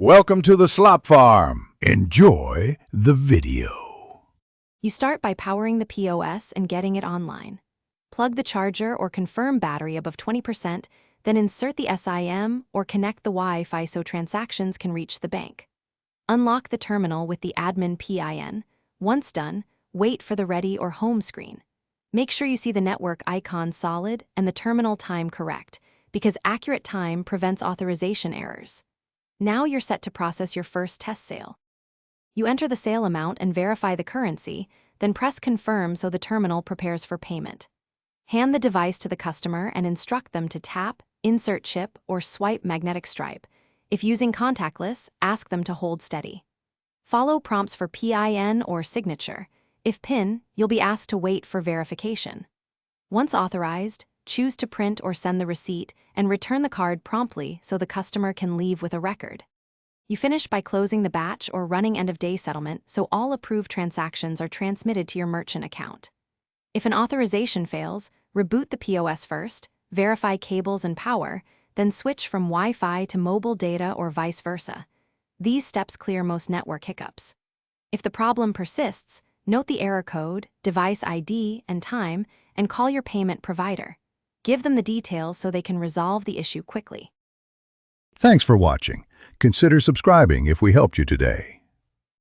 Welcome to the Slop Farm. Enjoy the video. You start by powering the POS and getting it online. Plug the charger or confirm battery above 20%, then insert the SIM or connect the Wi-Fi so transactions can reach the bank. Unlock the terminal with the admin PIN. Once done, wait for the ready or home screen. Make sure you see the network icon solid and the terminal time correct, because accurate time prevents authorization errors. Now you're set to process your first test sale. You enter the sale amount and verify the currency, then press confirm so the terminal prepares for payment. Hand the device to the customer and instruct them to tap, insert chip, or swipe magnetic stripe. If using contactless, ask them to hold steady. Follow prompts for PIN or signature. If PIN, you'll be asked to wait for verification. Once authorized, choose to print or send the receipt and return the card promptly so the customer can leave with a record. You finish by closing the batch or running end-of-day settlement so all approved transactions are transmitted to your merchant account. If an authorization fails, reboot the POS first, verify cables and power, then switch from Wi-Fi to mobile data or vice versa. These steps clear most network hiccups. If the problem persists, note the error code, device ID, and time, and call your payment provider. Give them the details so they can resolve the issue quickly. Thanks for watching. Consider subscribing if we helped you today.